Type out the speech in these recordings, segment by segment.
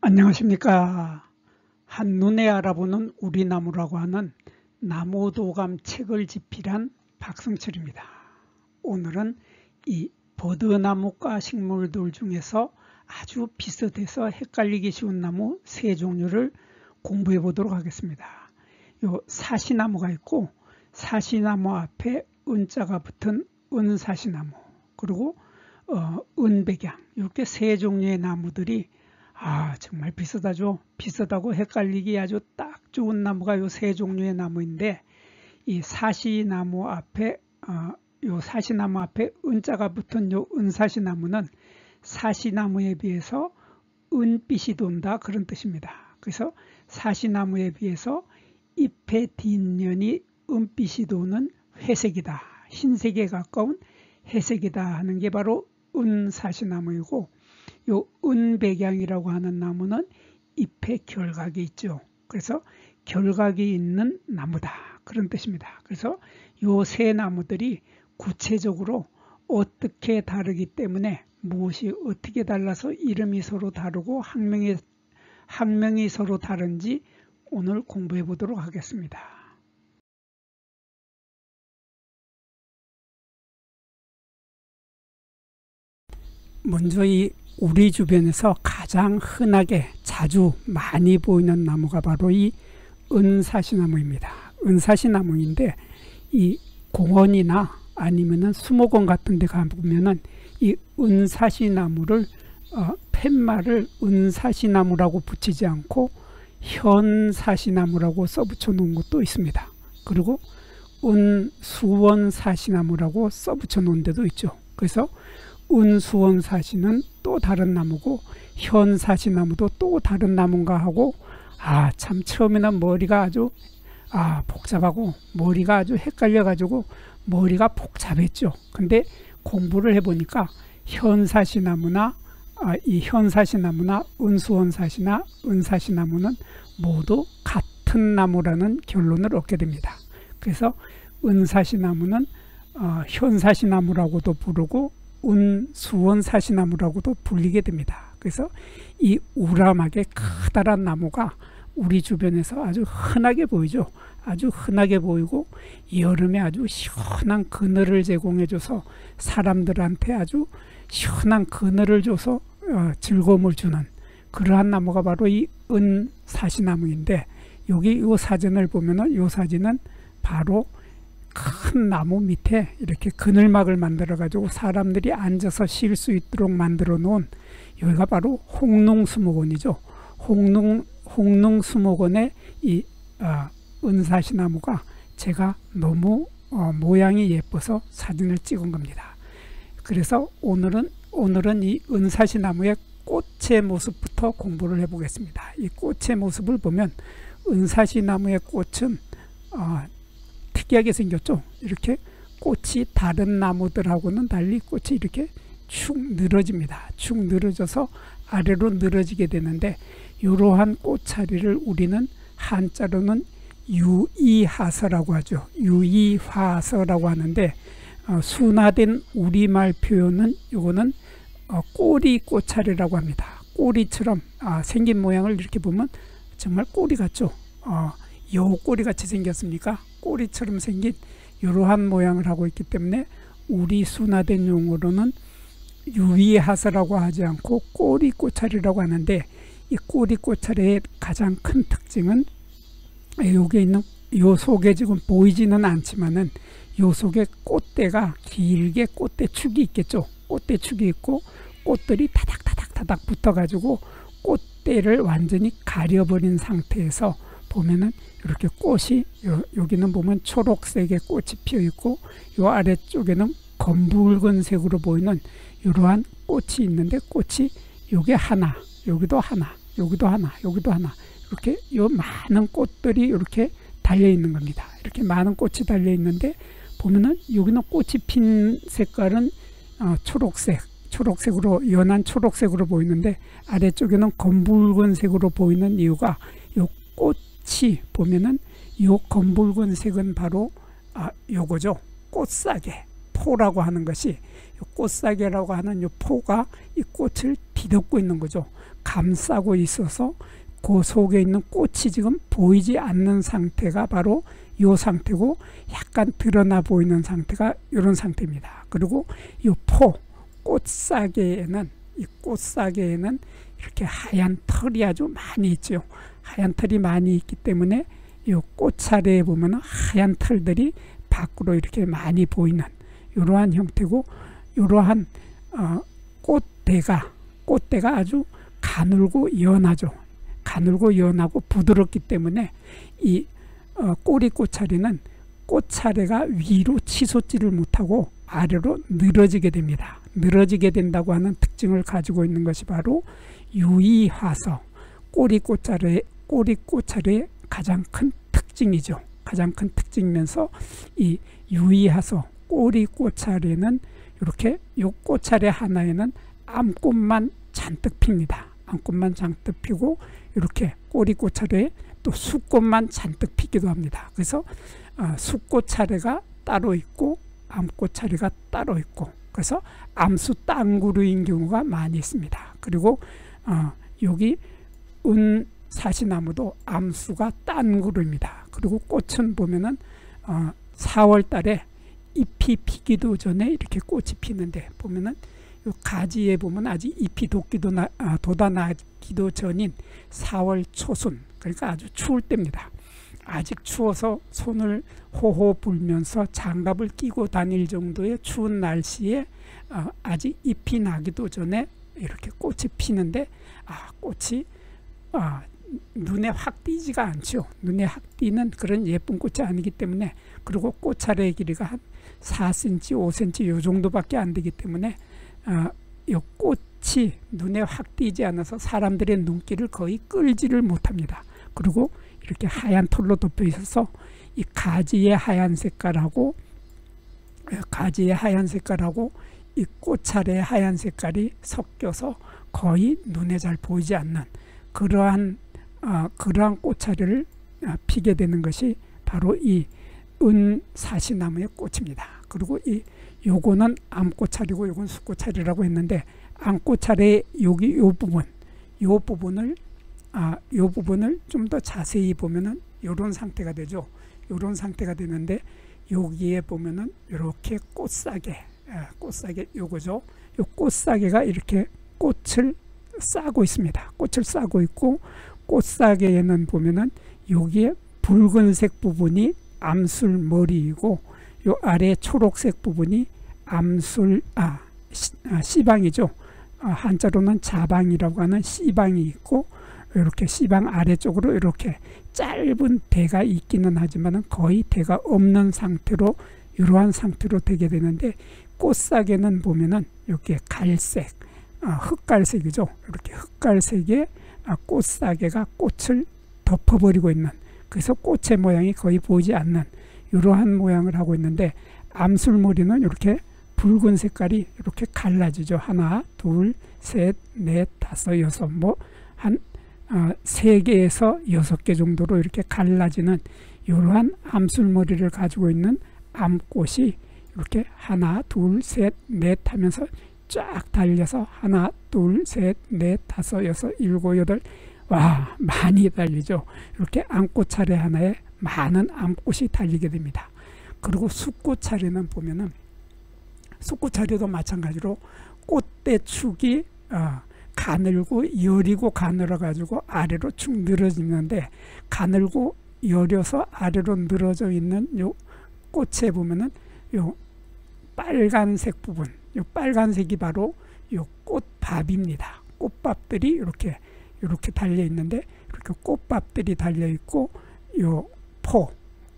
안녕하십니까. 한눈에 알아보는 우리나무라고 하는 나무도감 책을 집필한 박승철입니다. 오늘은 이 버드나무과 식물들 중에서 아주 비슷해서 헷갈리기 쉬운 나무 세 종류를 공부해 보도록 하겠습니다. 요 사시나무가 있고, 사시나무 앞에 은자가 붙은 은사시나무, 그리고 은백양, 이렇게 세 종류의 나무들이 정말 비슷하죠. 비슷하고 헷갈리기 아주 딱 좋은 나무가 요 세 종류의 나무인데, 이 사시나무 앞에 요 사시나무 앞에 은자가 붙은 요 은사시나무는 사시나무에 비해서 은빛이 돈다, 그런 뜻입니다. 그래서 사시나무에 비해서 잎의 뒷면이 은빛이 도는 회색이다, 흰색에 가까운 회색이다 하는 게 바로 은사시나무이고, 요 은백양이라고 하는 나무는 잎에 결각이 있죠. 그래서 결각이 있는 나무다, 그런 뜻입니다. 그래서 요 세 나무들이 구체적으로 어떻게 다르기 때문에, 무엇이 어떻게 달라서 이름이 서로 다르고 학명이 서로 다른지 오늘 공부해 보도록 하겠습니다. 먼저 우리 주변에서 가장 흔하게 자주 많이 보이는 나무가 바로 이 은사시나무입니다. 은사시나무인데, 이 공원이나 아니면은 수목원 같은 데 가보면은 이 은사시나무를 팻말을 은사시나무라고 붙이지 않고 현사시나무라고 써붙여 놓은 것도 있습니다. 그리고 은수원사시나무라고 써붙여 놓은 데도 있죠. 그래서 은수원사시는 또 다른 나무고, 현사시나무도 또 다른 나무인가 하고, 참 처음에는 머리가 아주 복잡하고 머리가 아주 헷갈려 가지고 머리가 복잡했죠. 근데 공부를 해보니까 현사시나무나 이 현사시나무나 은수원사시나 은사시나무는 모두 같은 나무라는 결론을 얻게 됩니다. 그래서 은사시나무는 현사시나무라고도 부르고 은수원사시나무라고도 불리게 됩니다. 그래서 이 우람하게 커다란 나무가 우리 주변에서 아주 흔하게 보이죠. 아주 흔하게 보이고, 여름에 아주 시원한 그늘을 제공해줘서 사람들한테 아주 시원한 그늘을 줘서 즐거움을 주는 그러한 나무가 바로 이 은사시나무인데, 여기 이 사진을 보면은, 이 사진은 바로 큰 나무 밑에 이렇게 그늘막을 만들어 가지고 사람들이 앉아서 쉴 수 있도록 만들어 놓은, 여기가 바로 홍농수목원이죠. 홍농수목원의 이 은사시나무가 제가 너무 모양이 예뻐서 사진을 찍은 겁니다. 그래서 오늘은 이 은사시나무의 꽃의 모습부터 공부를 해 보겠습니다. 이 꽃의 모습을 보면, 은사시나무의 꽃은 특이하게 생겼죠. 이렇게 꽃이 다른 나무들하고는 달리 꽃이 이렇게 축 늘어집니다. 축 늘어져서 아래로 늘어지게 되는데, 이러한 꽃차리를 우리는 한자로는 유이하서라고 하죠. 유이화서라고 하는데, 순화된 우리말 표현은 이거는 꼬리 꽃차리라고 합니다. 꼬리처럼 생긴 모양을 이렇게 보면 정말 꼬리 같죠. 여우꼬리 같이 생겼습니까? 꼬리처럼 생긴 이러한 모양을 하고 있기 때문에 우리 순화된 용어로는 유이하서라고 하지 않고 꼬리 꽃차리라고 하는데, 이 꼬리 꽃차리의 가장 큰 특징은, 여기 있는 요 속에 지금 보이지는 않지만은 요 속에 꽃대가 길게 꽃대축이 있겠죠. 꽃대축이 있고 꽃들이 타닥타닥 붙어 가지고 꽃대를 완전히 가려버린 상태에서 보면은 이렇게 꽃이, 여기는 보면 초록색의 꽃이 피어 있고, 요 아래쪽에는 검붉은 색으로 보이는 이러한 꽃이 있는데, 꽃이 요게 하나, 여기도 하나, 여기도 하나, 여기도 하나, 이렇게 요 많은 꽃들이 이렇게 달려 있는 겁니다. 이렇게 많은 꽃이 달려 있는데, 보면은 여기는 꽃이 핀 색깔은 초록색으로, 연한 초록색으로 보이는데, 아래쪽에는 검붉은 색으로 보이는 이유가, 요 꽃이 보면은 요 검붉은 색은 바로 요거죠. 꽃사계, 포라고 하는 것이, 꽃사계라고 하는 요 포가 이 꽃을 뒤덮고 있는 거죠. 감싸고 있어서 그 속에 있는 꽃이 지금 보이지 않는 상태가 바로 이 상태고, 약간 드러나 보이는 상태가 이런 상태입니다. 그리고 이 꽃사계에는, 이 꽃사계에는 이렇게 하얀 털이 아주 많이 있죠. 하얀 털이 많이 있기 때문에 이 꽃차례에 보면 하얀 털들이 밖으로 이렇게 많이 보이는 이러한 형태고, 이러한 꽃대가 아주 가늘고 연하죠. 가늘고 연하고 부드럽기 때문에 이 꼬리 꽃차례는 꽃차례가 위로 치솟지를 못하고 아래로 늘어지게 됩니다. 늘어지게 된다고 하는 특징을 가지고 있는 것이 바로 유의화서, 꼬리 꽃차례의 가장 큰 특징이죠. 가장 큰 특징이면서 이 유의화서 꼬리 꽃차례는 이렇게 요 꽃차례 하나에는 암꽃만 잔뜩 핍니다. 암꽃만 잔뜩 피고, 이렇게 꼬리 꽃차례에 또 수꽃만 잔뜩 피기도 합니다. 그래서 수꽃 차례가 따로 있고 암꽃 차례가 따로 있고, 그래서 암수 땅구루인 경우가 많이 있습니다. 그리고 여기 은사시나무도 암수가 땅구루입니다. 그리고 꽃은 보면은 4월 달에 잎이 피기도 전에 이렇게 꽃이 피는데, 보면은 요 가지에 보면 아직 잎이 돋아나기도 전인 4월 초순, 그러니까 아주 추울 때입니다. 아직 추워서 손을 호호 불면서 장갑을 끼고 다닐 정도의 추운 날씨에 아직 잎이 나기도 전에 이렇게 꽃이 피는데, 꽃이 눈에 확 띄지가 않죠. 눈에 확 띄는 그런 예쁜 꽃이 아니기 때문에, 그리고 꽃차례의 길이가 한 4cm, 5cm 요 정도밖에 안 되기 때문에 이 꽃이 눈에 확 띄지 않아서 사람들의 눈길을 거의 끌지를 못합니다. 그리고 이렇게 하얀 털로 덮여 있어서 이 가지의 하얀 색깔하고 이 꽃차례의 하얀 색깔이 섞여서 거의 눈에 잘 보이지 않는 그러한 꽃차례를 피게 되는 것이 바로 이 은사시나무의 꽃입니다. 그리고 요거는 암꽃차례고 요건 수꽃차례라고 했는데, 암꽃차례의 여기 요 부분을 좀 더 자세히 보면은 요런 상태가 되죠. 요런 상태가 되는데, 여기에 보면은 이렇게 꽃사계 요거죠. 요 꽃사계가 이렇게 꽃을 싸고 있습니다. 꽃을 싸고 있고, 꽃사계에는 보면은 여기에 붉은색 부분이 암술머리이고, 요 아래 초록색 부분이 씨방이죠. 한자로는 자방이라고 하는 씨방이 있고, 이렇게 씨방 아래쪽으로 이렇게 짧은 대가 있기는 하지만 거의 대가 없는 상태로, 이러한 상태로 되게 되는데, 꽃사계는 보면은 이렇게 갈색, 흑갈색이죠. 이렇게 흑갈색의 꽃사계가 꽃을 덮어버리고 있는, 그래서 꽃의 모양이 거의 보이지 않는 이러한 모양을 하고 있는데, 암술머리는 이렇게 붉은 색깔이 이렇게 갈라지죠. 하나, 둘, 셋, 넷, 다섯, 여섯, 한 3개에서 6개 정도로 이렇게 갈라지는 이러한 암술머리를 가지고 있는 암꽃이 이렇게 하나, 둘, 셋, 넷 하면서 쫙 달려서 하나, 둘, 셋, 넷, 다섯, 여섯, 일곱, 여덟, 와, 많이 달리죠. 이렇게 암꽃 차례 하나에 많은 암꽃이 달리게 됩니다. 그리고 수꽃 차례는 보면은, 수꽃 차례도 마찬가지로 꽃대축이 가늘고 여리고 가늘어 가지고 아래로 축 늘어지는데, 가늘고 여려서 아래로 늘어져 있는 요 꽃에 보면은 요 빨간색 부분, 요 빨간색이 바로 요 꽃밥입니다. 꽃밥들이 이렇게 달려 있는데, 이렇게 꽃밥들이 달려 있고, 요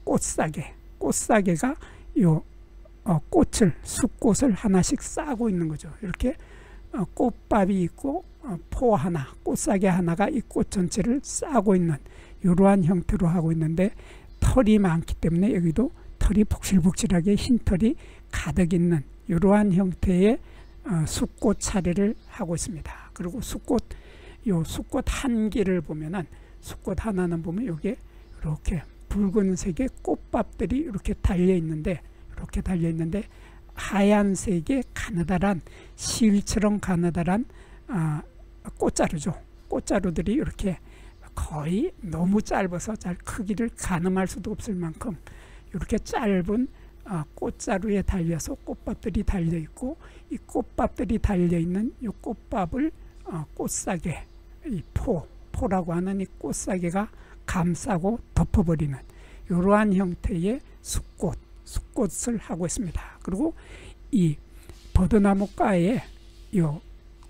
꽃사계가 요 수꽃을 하나씩 싸고 있는 거죠. 이렇게 꽃밥이 있고 포 하나, 꽃사계 하나가 이 꽃 전체를 싸고 있는 이러한 형태로 하고 있는데, 털이 많기 때문에 여기도 털이 복실복실하게 흰 털이 가득 있는 이러한 형태의 수꽃 차례를 하고 있습니다. 그리고 수꽃 한 개를 보면은, 수꽃 하나는 보면 여기에 이렇게 붉은색의 꽃밥들이 이렇게 달려 있는데, 하얀색의 가느다란, 실처럼 가느다란 꽃자루죠. 꽃자루들이 이렇게 거의 너무 짧아서 잘 크기를 가늠할 수도 없을 만큼 이렇게 짧은 꽃자루에 달려서 꽃밥들이 달려 있고, 이 꽃밥들이 달려 있는 이 꽃밥을 꽃사계, 이 포라고 하는 이 꽃사계가 감싸고 덮어버리는 이러한 형태의 숫꽃을 하고 있습니다. 그리고 이 버드나무가의 이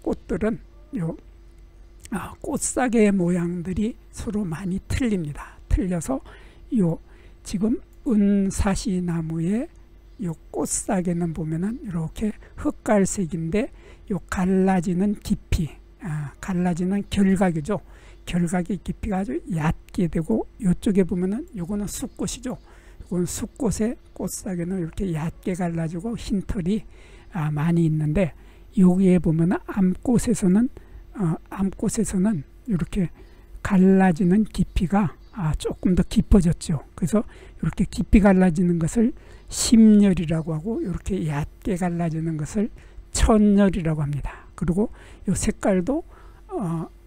꽃들은 꽃사계의 모양들이 서로 많이 틀립니다. 틀려서 지금 은사시나무의 이 꽃사계는 보면은 이렇게 흑갈색인데 갈라지는 깊이, 갈라지는 결각이죠. 결각의 깊이가 아주 얕게 되고, 이쪽에 보면은 요거는 숫꽃이죠. 요건 숫꽃의 꽃사계는 이렇게 얕게 갈라지고 흰 털이 많이 있는데, 여기에 보면은 암꽃에서는 이렇게 갈라지는 깊이가 조금 더 깊어졌죠. 그래서 이렇게 깊이 갈라지는 것을 심열이라고 하고, 이렇게 얕게 갈라지는 것을 천열이라고 합니다. 그리고 이 색깔도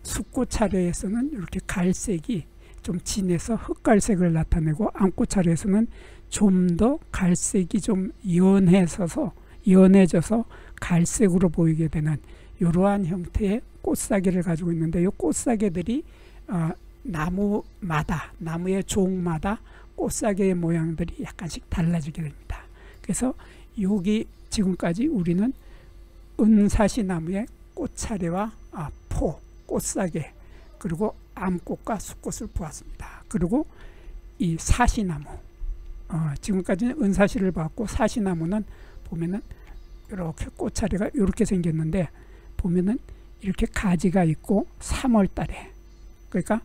숫꽃 차례에서는 이렇게 갈색이 좀 진해서 흑갈색을 나타내고, 암꽃 차례에서는 좀 더 갈색이 좀 연해져서 갈색으로 보이게 되는 이러한 형태의 꽃사계를 가지고 있는데, 이 꽃사계들이 나무의 종마다 꽃사계의 모양들이 약간씩 달라지게 됩니다. 그래서 여기 지금까지 우리는 은사시나무의 꽃차례와 꽃사계, 그리고 암꽃과 숫꽃을 보았습니다. 그리고 이 사시나무, 지금까지는 은사시를 봤고, 사시나무는 보면은 이렇게 꽃차례가 이렇게 생겼는데, 보면은 이렇게 가지가 있고 3월달에, 그러니까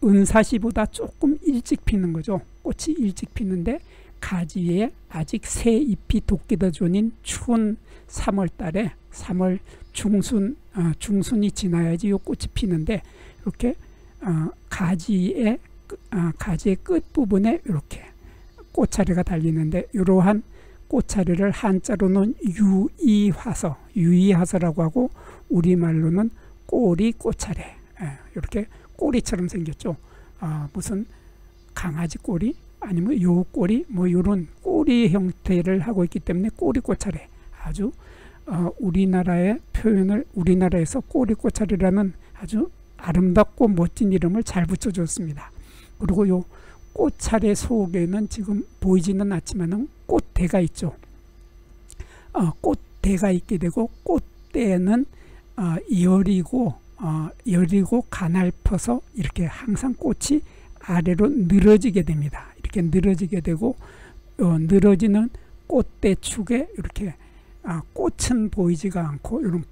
은사시보다 조금 일찍 피는 거죠. 꽃이 일찍 피는데 가지에 아직 새 잎이 돋기도 전인 추운 3월달에, 3월 중순이 지나야지 이 꽃이 피는데, 이렇게 가지의 끝부분에 이렇게 꽃차례가 달리는데, 이러한 꽃차례를 한자로는 유이화서라고 하고, 우리말로는 꼬리 꽃차례, 이렇게 꼬리처럼 생겼죠. 무슨 강아지 꼬리 아니면 요 꼬리, 뭐 이런 꼬리 형태를 하고 있기 때문에 꼬리 꽃차례, 아주 우리나라의 표현을, 우리나라에서 꼬리 꽃차례라는 아주 아름답고 멋진 이름을 잘 붙여줬습니다. 그리고 요 꽃차례 속에는 지금 보이지는 않지만은 꽃대가 있죠. 꽃대가 있게 되고, 꽃대는 여리고 가늘퍼서 이렇게 항상 꽃이 아래로 늘어지게 됩니다. 이렇게 늘어지게 되고, 늘어지는 꽃대 축에 이렇게 꽃은 보이지가 않고, 이런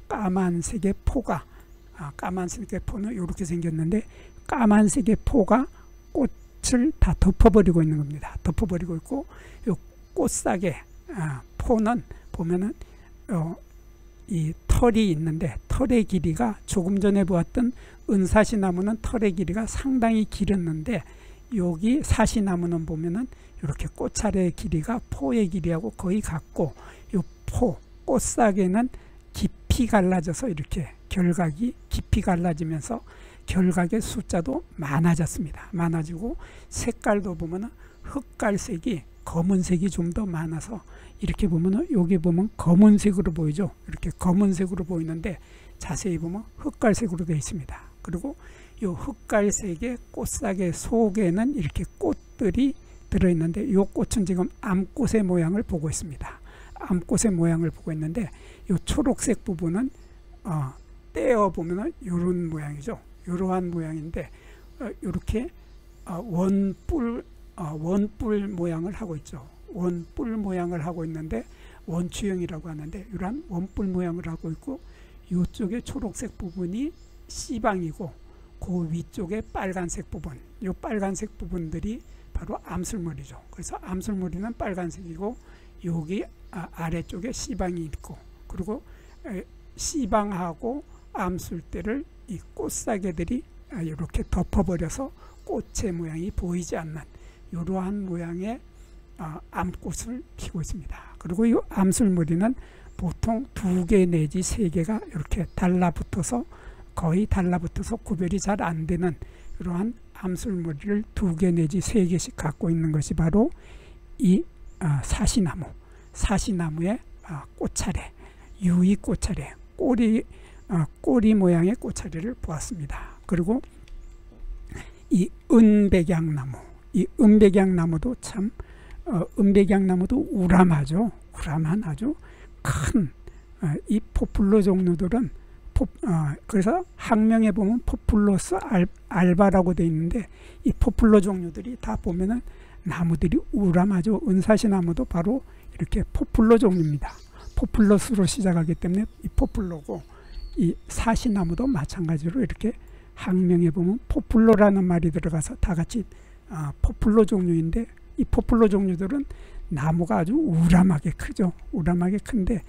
까만색의 포가, 까만색의 포는 이렇게 생겼는데, 까만색의 포가 꽃을 다 덮어버리고 있는 겁니다. 덮어버리고 있고, 이 꽃사계 포는 보면은 이 털이 있는데, 털의 길이가 조금 전에 보았던 은사시나무는 털의 길이가 상당히 길었는데, 여기 사시나무는 보면은 이렇게 꽃차례의 길이가 포의 길이하고 거의 같고, 이 꽃사계는 깊이 갈라져서 이렇게 결각이 깊이 갈라지면서 결각의 숫자도 많아졌습니다. 많아지고, 색깔도 보면은 흑갈색이 검은색이 좀 더 많아서, 이렇게 보면은 여기 보면 검은색으로 보이죠. 이렇게 검은색으로 보이는데, 자세히 보면 흑갈색으로 되어 있습니다. 그리고 이 흑갈색의 꽃사계 속에는 이렇게 꽃들이 들어있는데, 이 꽃은 지금 암꽃의 모양을 보고 있습니다. 암꽃의 모양을 보고 있는데, 이 초록색 부분은 떼어 보면은 이런 모양이죠. 이러한 모양인데, 이렇게 원뿔 모양을 하고 있죠. 원뿔 모양을 하고 있는데, 원추형이라고 하는데, 이러한 원뿔 모양을 하고 있고, 이쪽에 초록색 부분이 씨방이고, 그 위쪽에 빨간색 부분, 이 빨간색 부분들이 바로 암술머리죠. 그래서 암술머리는 빨간색이고, 여기 아래쪽에 씨방이 있고, 그리고 씨방하고 암술대를 이 꽃사계들이 이렇게 덮어버려서 꽃의 모양이 보이지 않는 이러한 모양의 암꽃을 피고 있습니다. 그리고 이 암술머리는 보통 2개 내지 3개가 이렇게 달라붙어서 거의 달라붙어서 구별이 잘 안 되는 이러한 암술머리를 2개 내지 3개씩 갖고 있는 것이 바로 이 사시나무, 사시나무의 꽃차례, 유의꽃차례, 꼬리 모양의 꽃차례를 보았습니다. 그리고 이 은백양나무, 이 은백양나무도 참 은백양나무도 우람하죠. 우람한 아주 큰 이 포플러 종류들은 그래서 학명에 보면 포플러스 알바라고 되어 있는데 이 포플러 종류들이 다 보면은 나무들이 우람하죠. 은사시나무도 바로 이렇게 포플러 종류입니다. 포플러스로 시작하기 때문에 이 포플러고, 이 사시나무도 마찬가지로 이렇게 학명에 보면 포플러라는 말이 들어가서 다 같이 포플러 종류인데, 이 포플러 종류들은 나무가 아주 우람하게 크죠. 우람하게 큰데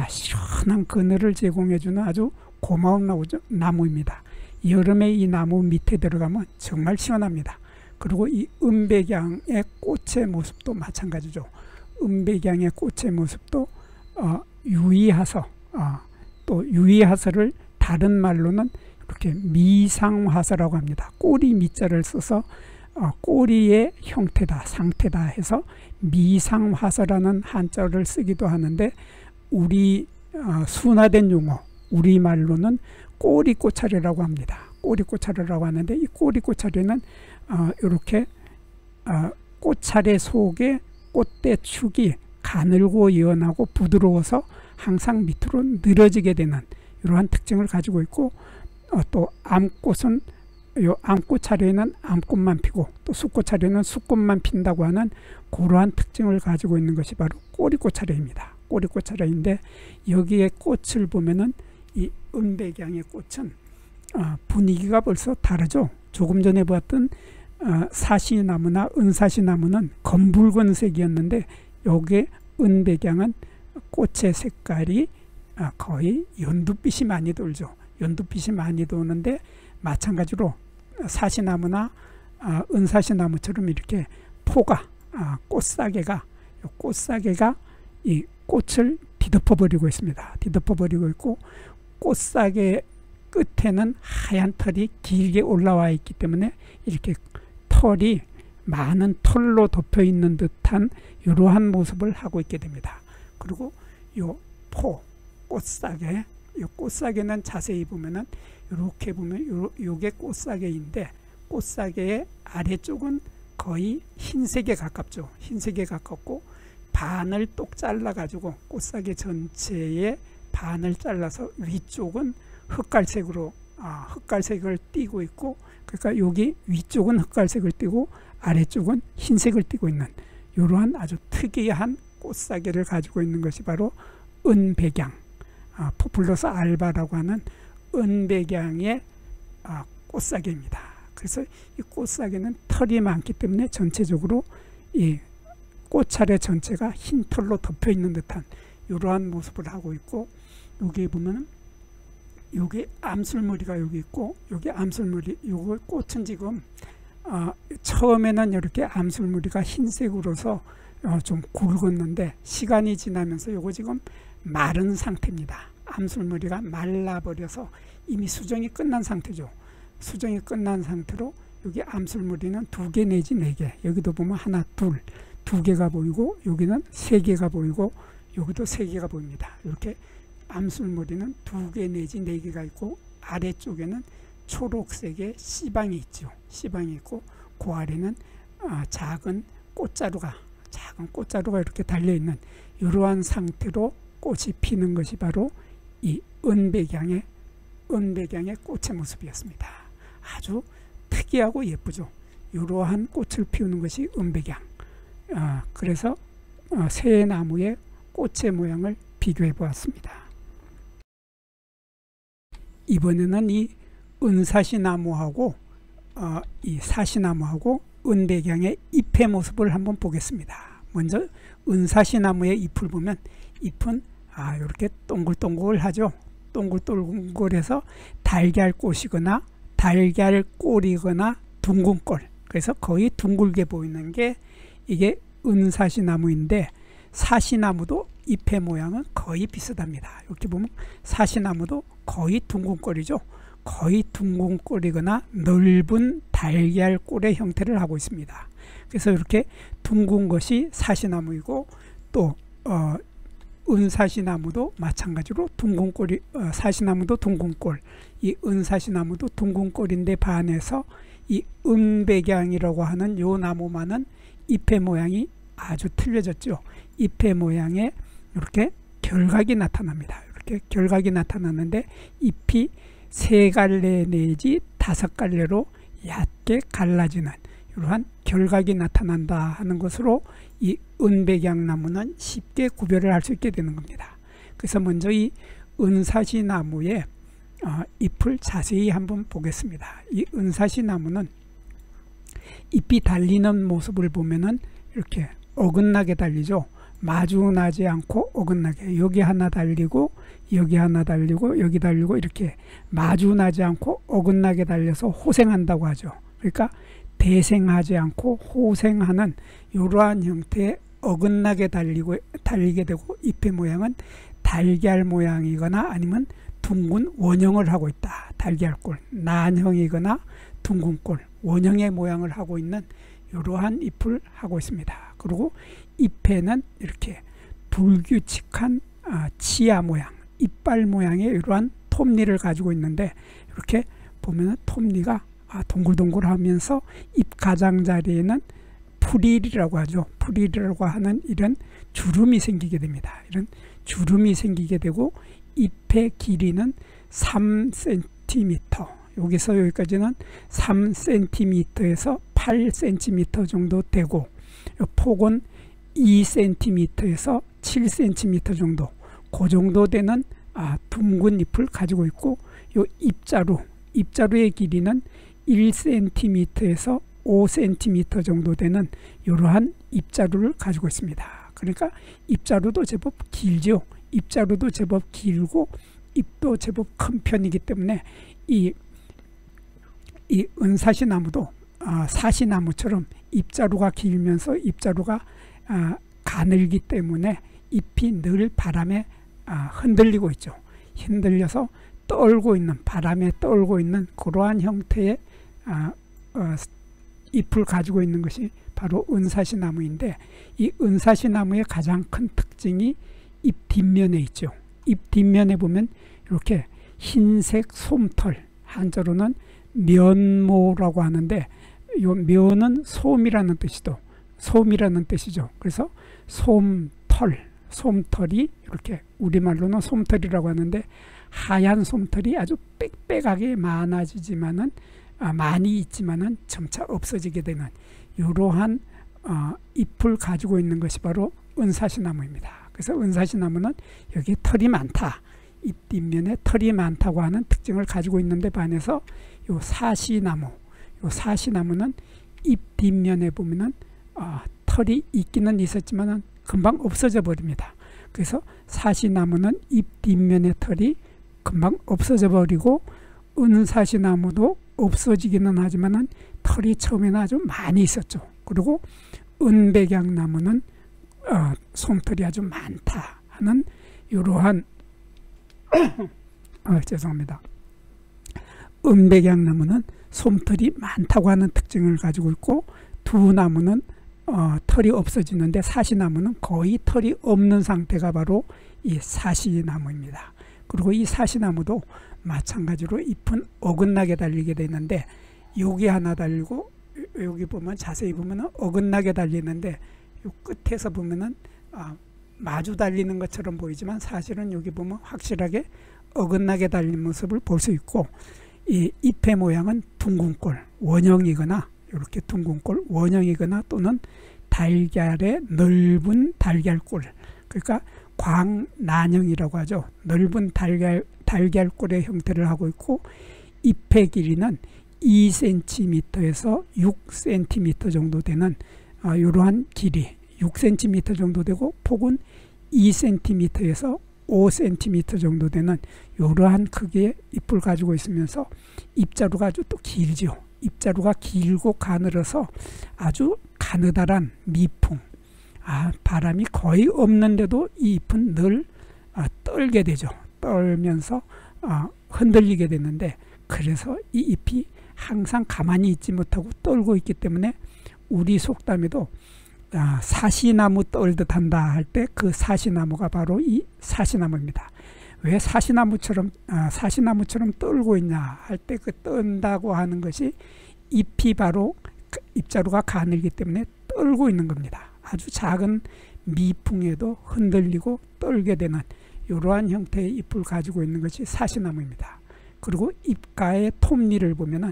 시원한 그늘을 제공해주는 아주 고마운 나무입니다. 여름에 이 나무 밑에 들어가면 정말 시원합니다. 그리고 이 은백양의 꽃의 모습도 마찬가지죠. 은백양의 꽃의 모습도 유의하서, 또 유의하서를 다른 말로는 이렇게 미상화서라고 합니다. 꼬리 미자를 써서 꼬리의 형태다, 상태다 해서 미상화서라는 한자를 쓰기도 하는데, 우리 순화된 용어, 우리말로는 꼬리꽃차례라고 합니다. 꼬리꽃차례라고 하는데, 이 꼬리꽃차례는 이렇게 꽃차례 속에 꽃대축이 가늘고 연하고 부드러워서 항상 밑으로 늘어지게 되는 이러한 특징을 가지고 있고, 또 암꽃은 요 암꽃 차례에는 암꽃만 피고 또 수꽃 차례는 수꽃만 핀다고 하는 그러한 특징을 가지고 있는 것이 바로 꼬리꽃 차례입니다. 꼬리꽃 차례인데, 여기에 꽃을 보면은 이 은백양의 꽃은 분위기가 벌써 다르죠. 조금 전에 보았던 사시나무나 은사시나무는 검붉은색이었는데, 여기에 은백양은 꽃의 색깔이 거의 연두빛이 많이 돌죠. 연두빛이 많이 도는데, 마찬가지로 사시나무나 은사시나무처럼 이렇게 포가, 꽃사계가 이 꽃을 뒤덮어 버리고 있습니다. 뒤덮어 버리고 있고, 꽃사계 끝에는 하얀 털이 길게 올라와 있기 때문에 이렇게 털이 많은 털로 덮여 있는 듯한 이러한 모습을 하고 있게 됩니다. 그리고 요 꽃사계, 이 꽃사계는 자세히 보면은 이렇게 보면 요게 꽃사계인데, 꽃사계의 아래쪽은 거의 흰색에 가깝죠. 흰색에 가깝고, 반을 똑 잘라 가지고 꽃사계 전체에 반을 잘라서 위쪽은 흑갈색으로 흑갈색을 띠고 있고, 그러니까 여기 위쪽은 흑갈색을 띠고 아래쪽은 흰색을 띠고 있는 이러한 아주 특이한 꽃사계를 가지고 있는 것이 바로 은백양, 포플러스 알바라고 하는 은백양의 꽃사계입니다. 그래서 이 꽃사계는 털이 많기 때문에 전체적으로 이 꽃차례 전체가 흰 털로 덮여 있는 듯한 이러한 모습을 하고 있고, 여기 보면은 여기 암술머리가 여기 있고, 여기 암술머리, 요거 꽃은 지금 처음에는 이렇게 암술머리가 흰색으로서 좀 굵었는데, 시간이 지나면서 요거 지금 마른 상태입니다. 암술머리가 말라버려서 이미 수정이 끝난 상태죠. 수정이 끝난 상태로 여기 암술머리는 2개 내지 4개, 여기도 보면 하나, 둘, 2개가 보이고, 여기는 3개가 보이고, 여기도 3개가 보입니다. 이렇게 암술머리는 2개 내지 4개가 있고, 아래쪽에는 초록색의 씨방이 있죠. 씨방이 있고, 그 아래는 작은 꽃자루가 이렇게 달려있는 이러한 상태로 꽃이 피는 것이 바로 이 은백양의 꽃의 모습이었습니다. 아주 특이하고 예쁘죠. 이러한 꽃을 피우는 것이 은백양. 그래서 세 나무의 꽃의 모양을 비교해 보았습니다. 이번에는 이 은사시나무하고 이 사시나무하고 은백양의 잎의 모습을 한번 보겠습니다. 먼저 은사시나무의 잎을 보면, 잎은 이렇게 동글동글하죠. 동글동글해서 달걀꽃이거나 달걀꼴이거나 둥근꼴, 그래서 거의 둥글게 보이는 게 이게 은사시나무인데, 사시나무도 잎의 모양은 거의 비슷합니다. 이렇게 보면 사시나무도 거의 둥근꼴이죠. 거의 둥근꼴이거나 넓은 달걀꼴의 형태를 하고 있습니다. 그래서 이렇게 둥근 것이 사시나무이고, 또 은사시나무도 마찬가지로 둥근꼴이, 사시나무도 둥근꼴, 이 은사시나무도 둥근꼴인데 반해서 이 은백양이라고 하는 요 나무만은 잎의 모양이 아주 틀려졌죠. 잎의 모양에 이렇게 결각이 나타납니다. 이렇게 결각이 나타나는데 잎이 3갈래 내지 5갈래로 얕게 갈라지는 이러한 결각이 나타난다 하는 것으로 이 은백양나무는 쉽게 구별을 할 수 있게 되는 겁니다. 그래서 먼저 이 은사시나무의 잎을 자세히 한번 보겠습니다. 이 은사시나무는 잎이 달리는 모습을 보면은 이렇게 어긋나게 달리죠. 마주나지 않고 어긋나게, 여기 하나 달리고 여기 하나 달리고 여기 달리고 이렇게 마주나지 않고 어긋나게 달려서 호생한다고 하죠. 그러니까 대생하지 않고 호생하는 이러한 형태의 어긋나게 달리게 되고, 잎의 모양은 달걀 모양이거나 아니면 둥근 원형을 하고 있다. 달걀꼴, 난형이거나 둥근꼴, 원형의 모양을 하고 있는 이러한 잎을 하고 있습니다. 그리고 잎에는 이렇게 불규칙한 치아 모양, 이빨 모양의 이러한 톱니를 가지고 있는데, 이렇게 보면 톱니가 동글동글하면서 잎 가장자리에는 풀일이라고 하죠. 풀일이라고 하는 이런 주름이 생기게 됩니다. 이런 주름이 생기게 되고, 잎의 길이는 3cm, 여기서 여기까지는 3cm에서 8cm 정도 되고, 폭은 2cm에서 7cm 정도, 그 정도 되는 둥근 잎을 가지고 있고, 요 입자루의 길이는 1cm에서 5cm 정도 되는 이러한 입자루를 가지고 있습니다. 그러니까 입자루도 제법 길죠. 입자루도 제법 길고 잎도 제법 큰 편이기 때문에 이 은사시나무도 사시나무처럼 입자루가 길면서 입자루가 가늘기 때문에 잎이 늘 바람에 흔들리고 있죠. 흔들려서 떨고 있는, 바람에 떨고 있는 그러한 형태의 잎을 가지고 있는 것이 바로 은사시나무인데, 이 은사시나무의 가장 큰 특징이 잎 뒷면에 있죠. 잎 뒷면에 보면 이렇게 흰색 솜털, 한자로는 면모라고 하는데, 이 면은 솜이라는 뜻이죠. 그래서 솜털이 이렇게, 우리말로는 솜털이라고 하는데, 하얀 솜털이 아주 빽빽하게 많아지지만은 많이 있지만은 점차 없어지게 되는 이러한 잎을 가지고 있는 것이 바로 은사시나무입니다. 그래서 은사시나무는 여기에 털이 많다, 잎 뒷면에 털이 많다고 하는 특징을 가지고 있는데 반해서 요 사시나무는 잎 뒷면에 보면은 털이 있기는 있었지만은 금방 없어져 버립니다. 그래서 사시나무는 잎 뒷면의 털이 금방 없어져 버리고, 은사시나무도 없어지기는 하지만은 털이 처음에는 아주 많이 있었죠. 그리고 은백양나무는 솜털이 아주 많다 하는 이러한 죄송합니다. 은백양나무는 솜털이 많다고 하는 특징을 가지고 있고, 두 나무는 털이 없어지는데, 사시나무는 거의 털이 없는 상태가 바로 이 사시나무입니다. 그리고 이 사시나무도 마찬가지로 잎은 어긋나게 달리게 되는데, 여기 하나 달리고 여기 보면 자세히 보면 어긋나게 달리는데, 이 끝에서 보면은 마주 달리는 것처럼 보이지만 사실은 여기 보면 확실하게 어긋나게 달린 모습을 볼 수 있고, 이 잎의 모양은 둥근꼴 원형이거나, 이렇게 둥근꼴 원형이거나 또는 달걀의 넓은 달걀꼴, 그러니까 광난형이라고 하죠. 넓은 달걀꼴의 형태를 하고 있고, 잎의 길이는 2cm에서 6cm 정도 되는 이러한 길이, 6cm 정도 되고, 폭은 2cm에서 5cm 정도 되는 이러한 크기의 잎을 가지고 있으면서, 잎자루가 아주 또 길죠. 잎자루가 길고 가늘어서 아주 가느다란 미풍, 바람이 거의 없는데도 이 잎은 늘 떨게 되죠. 떨면서 흔들리게 되는데, 그래서 이 잎이 항상 가만히 있지 못하고 떨고 있기 때문에 우리 속담에도 사시나무 떨듯 한다 할 때 그 사시나무가 바로 이 사시나무입니다. 왜 사시나무처럼 떨고 있냐 할 때 그 떤다고 하는 것이 잎이 바로 잎자루가 가늘기 때문에 떨고 있는 겁니다. 아주 작은 미풍에도 흔들리고 떨게 되는 이러한 형태의 잎을 가지고 있는 것이 사시나무입니다. 그리고 잎가의 톱니를 보면은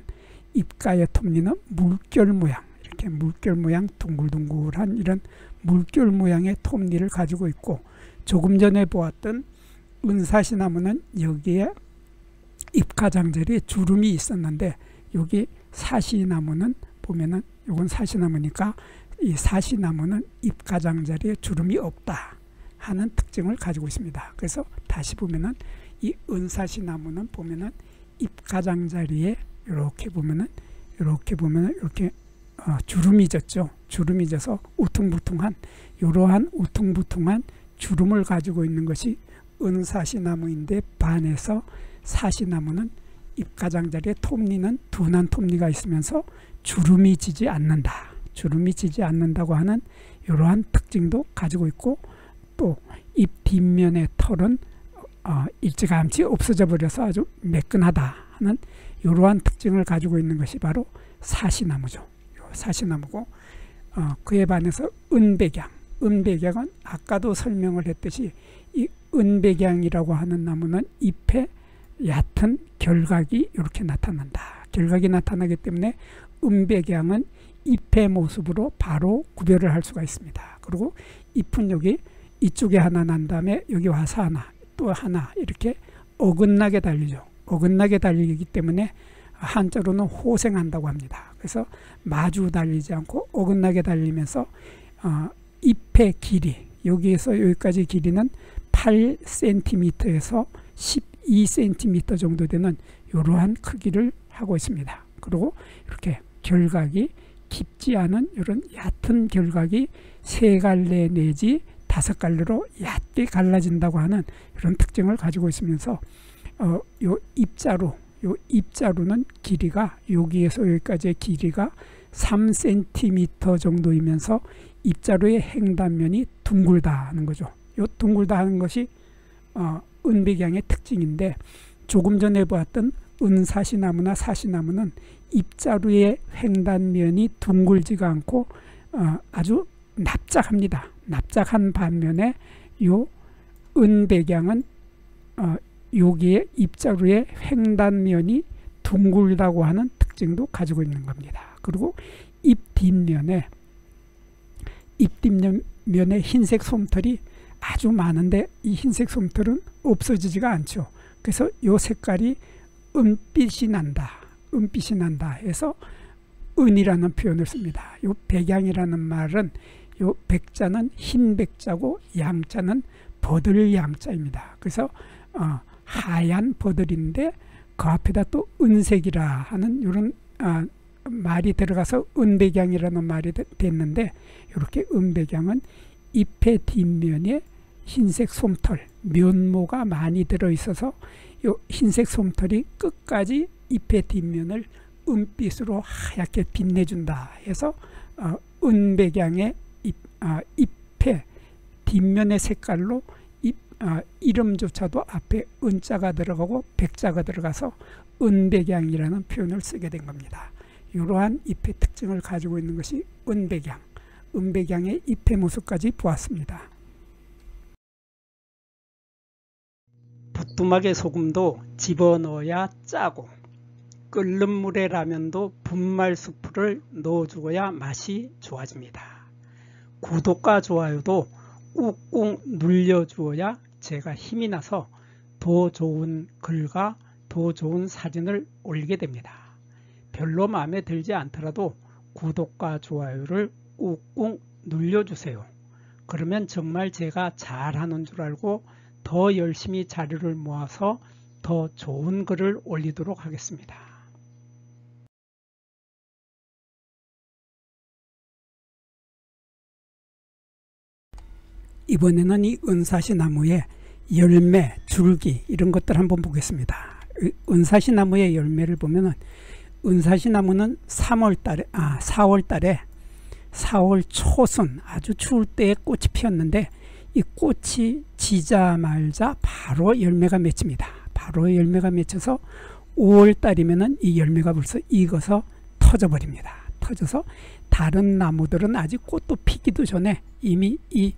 잎가의 톱니는 물결 모양, 이렇게 물결 모양 둥글둥글한 이런 물결 모양의 톱니를 가지고 있고, 조금 전에 보았던 은사시나무는 여기에 잎가장자리에 주름이 있었는데 여기 사시나무는 보면은 이건 사시나무니까 이 사시나무는 잎가장자리에 주름이 없다 하는 특징을 가지고 있습니다. 그래서 다시 보면은 이 은사시나무는 보면은 잎가장자리에 이렇게 보면은 이렇게 주름이 졌죠. 주름이 져서 우퉁부퉁한 이러한 우퉁부퉁한 주름을 가지고 있는 것이 은사시나무인데, 반해서 사시나무는 잎가장자리에 톱니는 둔한 톱니가 있으면서 주름이 지지 않는다. 주름이 지지 않는다고 하는 이러한 특징도 가지고 있고, 또 잎 뒷면의 털은 일찌감치 없어져 버려서 아주 매끈하다 하는 이러한 특징을 가지고 있는 것이 바로 사시나무죠. 사시나무고, 그에 반해서 은백양은 아까도 설명을 했듯이 이 은백양이라고 하는 나무는 잎에 얕은 결각이 이렇게 나타난다. 결각이 나타나기 때문에 은백양은 잎의 모습으로 바로 구별을 할 수가 있습니다. 그리고 잎은 여기 이쪽에 하나 난 다음에 여기 와서 하나, 또 하나 이렇게 어긋나게 달리죠. 어긋나게 달리기 때문에 한자로는 호생한다고 합니다. 그래서 마주 달리지 않고 어긋나게 달리면서 잎의 길이, 여기에서 여기까지 길이는 8cm에서 12cm 정도 되는 이러한 크기를 하고 있습니다. 그리고 이렇게 결각이 깊지 않은 이런 얕은 결각이 3갈래 내지 5갈래로 얕게 갈라진다고 하는 이런 특징을 가지고 있으면서 요 잎자루는 길이가 여기에서 여기까지의 길이가 3cm 정도이면서 잎자루의 횡단면이 둥글다 하는 거죠. 요 둥글다 하는 것이 은백양의 특징인데, 조금 전에 보았던 은사시나무나 사시나무는 잎자루의 횡단면이 둥글지가 않고 아주 납작합니다. 납작한 반면에 요 은백양은 여기에 잎자루의 횡단면이 둥글다고 하는 특징도 가지고 있는 겁니다. 그리고 잎 뒷면에 흰색 솜털이 아주 많은데 이 흰색 솜털은 없어지지가 않죠. 그래서 이 색깔이 은빛이 난다 해서 은이라는 표현을 씁니다. 이 백양이라는 말은, 이 백자는 흰 백자고 양자는 버들 양자입니다. 그래서 하얀 버들인데 그 앞에다 또 은색이라 하는 이런 말이 들어가서 은백양이라는 말이 됐는데, 이렇게 은백양은 잎의 뒷면에 흰색 솜털, 면모가 많이 들어있어서 이 흰색 솜털이 끝까지 잎의 뒷면을 은빛으로 하얗게 빛내준다 해서 은백양의 잎의 뒷면의 색깔로 이름조차도 앞에 은자가 들어가고 백자가 들어가서 은백양이라는 표현을 쓰게 된 겁니다. 이러한 잎의 특징을 가지고 있는 것이 은백양, 은백양의 잎의 모습까지 보았습니다. 부뚜막에 소금도 집어넣어야 짜고, 끓는 물에 라면도 분말 수프를 넣어주어야 맛이 좋아집니다. 구독과 좋아요도 꾹꾹 눌려주어야 제가 힘이 나서 더 좋은 글과 더 좋은 사진을 올리게 됩니다. 별로 마음에 들지 않더라도 구독과 좋아요를 꾹꾹 눌려주세요. 그러면 정말 제가 잘하는 줄 알고 더 열심히 자료를 모아서 더 좋은 글을 올리도록 하겠습니다. 이번에는 이 은사시나무의 열매, 줄기 이런 것들 한번 보겠습니다. 은사시나무의 열매를 보면은 은사시나무는 4월 초순 아주 추울 때에 꽃이 피었는데 이 꽃이 지자마자 바로 열매가 맺힙니다. 바로 열매가 맺혀서 5월 달이면은 이 열매가 벌써 익어서 터져버립니다. 터져서 다른 나무들은 아직 꽃도 피기도 전에 이미 이